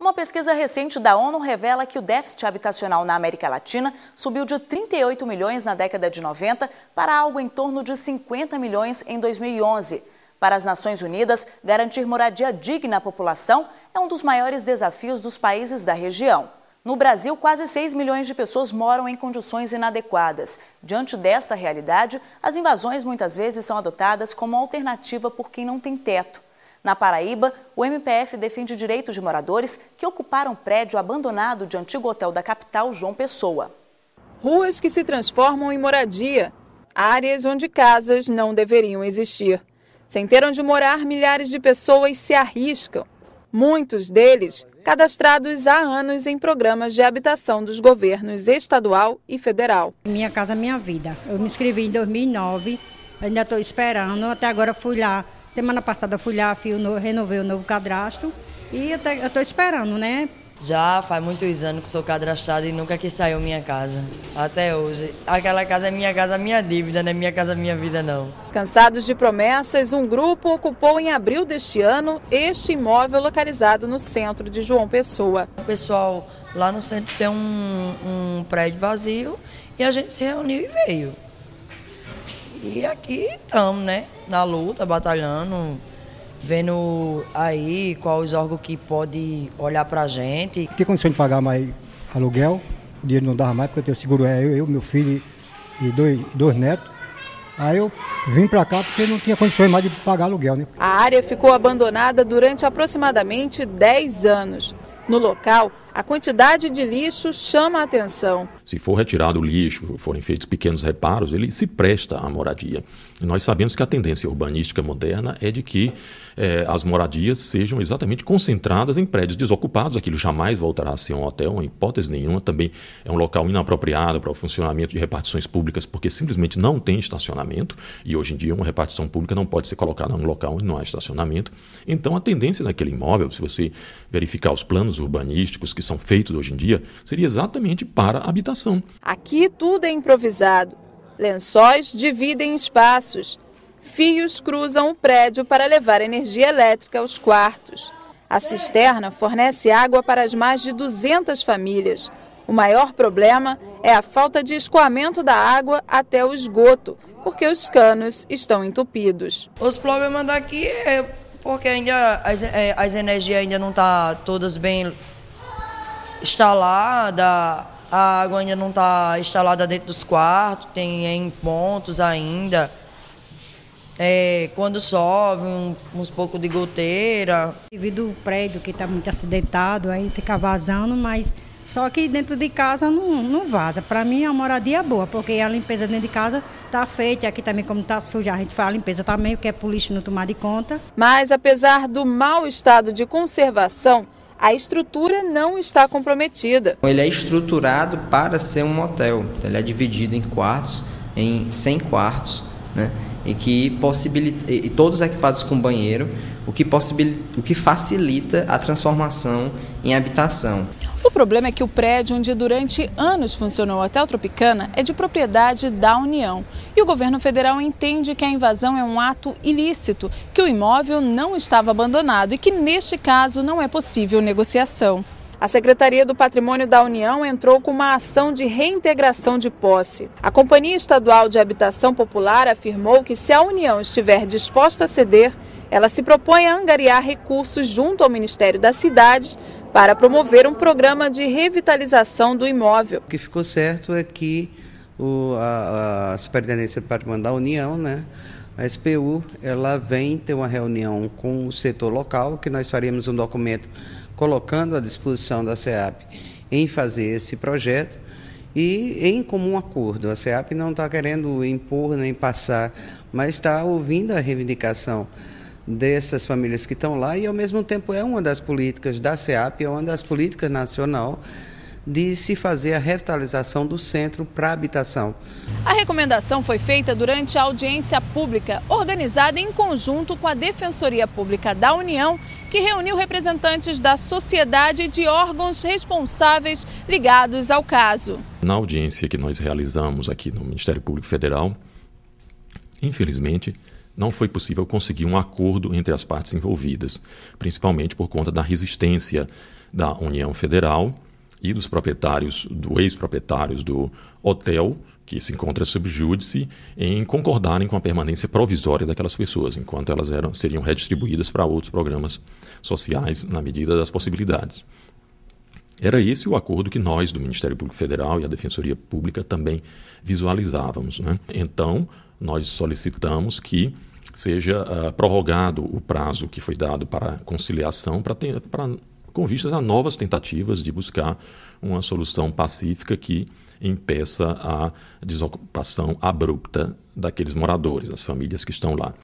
Uma pesquisa recente da ONU revela que o déficit habitacional na América Latina subiu de 38 milhões na década de 90 para algo em torno de 50 milhões em 2011. Para as Nações Unidas, garantir moradia digna à população é um dos maiores desafios dos países da região. No Brasil, quase 6 milhões de pessoas moram em condições inadequadas. Diante desta realidade, as invasões muitas vezes são adotadas como alternativa por quem não tem teto. Na Paraíba, o MPF defende direitos de moradores que ocuparam prédio abandonado de antigo hotel da capital, João Pessoa. Ruas que se transformam em moradia, áreas onde casas não deveriam existir. Sem ter onde morar, milhares de pessoas se arriscam. Muitos deles cadastrados há anos em programas de habitação dos governos estadual e federal. Minha Casa Minha Vida. Eu me inscrevi em 2009, ainda estou esperando, até agora fui lá. Semana passada fui lá, renovei o novo cadastro e eu estou esperando, né? Já faz muitos anos que sou cadastrada e nunca quis sair minha casa, até hoje. Aquela casa é minha dívida, não é minha casa, minha vida não. Cansados de promessas, um grupo ocupou em abril deste ano este imóvel localizado no centro de João Pessoa. O pessoal lá no centro tem um prédio vazio e a gente se reuniu e veio. E aqui estamos, né, na luta, batalhando, vendo aí quais os órgãos que podem olhar pra gente. Tinha condição de pagar mais aluguel, o dinheiro não dava mais, porque eu tenho seguro, eu, meu filho e dois netos. Aí eu vim pra cá porque não tinha condições mais de pagar aluguel, né? A área ficou abandonada durante aproximadamente 10 anos. No local, a quantidade de lixo chama a atenção. Se for retirado o lixo, forem feitos pequenos reparos, ele se presta à moradia. E nós sabemos que a tendência urbanística moderna é de que as moradias sejam exatamente concentradas em prédios desocupados. Aquilo jamais voltará a ser um hotel, em hipótese nenhuma. Também é um local inapropriado para o funcionamento de repartições públicas, porque simplesmente não tem estacionamento. E hoje em dia uma repartição pública não pode ser colocada num local onde não há estacionamento. Então a tendência naquele imóvel, se você verificar os planos urbanísticos que são feitos hoje em dia, seria exatamente para habitação. Aqui tudo é improvisado. Lençóis dividem espaços. Fios cruzam o prédio para levar energia elétrica aos quartos. A cisterna fornece água para as mais de 200 famílias. O maior problema é a falta de escoamento da água até o esgoto, porque os canos estão entupidos. Os problemas daqui é porque ainda as energias ainda não estão todas bem instaladas, a água ainda não está instalada dentro dos quartos, tem em pontos ainda. Quando chove, uns poucos de goteira. Devido ao prédio que está muito acidentado, aí fica vazando, mas só que dentro de casa não vaza. Para mim a moradia é boa, porque a limpeza dentro de casa está feita. Aqui também, como está suja, a gente faz a limpeza também, porque é para o lixo não tomar de conta. Mas apesar do mau estado de conservação, a estrutura não está comprometida. Ele é estruturado para ser um motel. Ele é dividido em quartos, em 100 quartos, né? E todos equipados com banheiro, o que facilita a transformação em habitação. O problema é que o prédio onde durante anos funcionou o Hotel Tropicana é de propriedade da União. E o governo federal entende que a invasão é um ato ilícito, que o imóvel não estava abandonado e que neste caso não é possível negociação. A Secretaria do Patrimônio da União entrou com uma ação de reintegração de posse. A Companhia Estadual de Habitação Popular afirmou que se a União estiver disposta a ceder, ela se propõe a angariar recursos junto ao Ministério das Cidades para promover um programa de revitalização do imóvel. O que ficou certo é que a Superintendência do Patrimônio da União, né, a SPU, ela vem ter uma reunião com o setor local, que nós faríamos um documento colocando à disposição da SEAP em fazer esse projeto e em comum acordo. A SEAP não está querendo impor nem passar, mas está ouvindo a reivindicação dessas famílias que estão lá e, ao mesmo tempo, é uma das políticas da SEAP, é uma das políticas nacional de se fazer a revitalização do centro para habitação. A recomendação foi feita durante a audiência pública, organizada em conjunto com a Defensoria Pública da União, que reuniu representantes da sociedade e de órgãos responsáveis ligados ao caso. Na audiência que nós realizamos aqui no Ministério Público Federal, infelizmente, não foi possível conseguir um acordo entre as partes envolvidas, principalmente por conta da resistência da União Federal e dos proprietários, ex-proprietários do hotel, que se encontra sob júdice, em concordarem com a permanência provisória daquelas pessoas, enquanto elas seriam redistribuídas para outros programas sociais na medida das possibilidades. Era esse o acordo que nós, do Ministério Público Federal e a Defensoria Pública, também visualizávamos, né? Então, nós solicitamos que seja prorrogado o prazo que foi dado para conciliação com vistas a novas tentativas de buscar uma solução pacífica que impeça a desocupação abrupta daqueles moradores, das famílias que estão lá.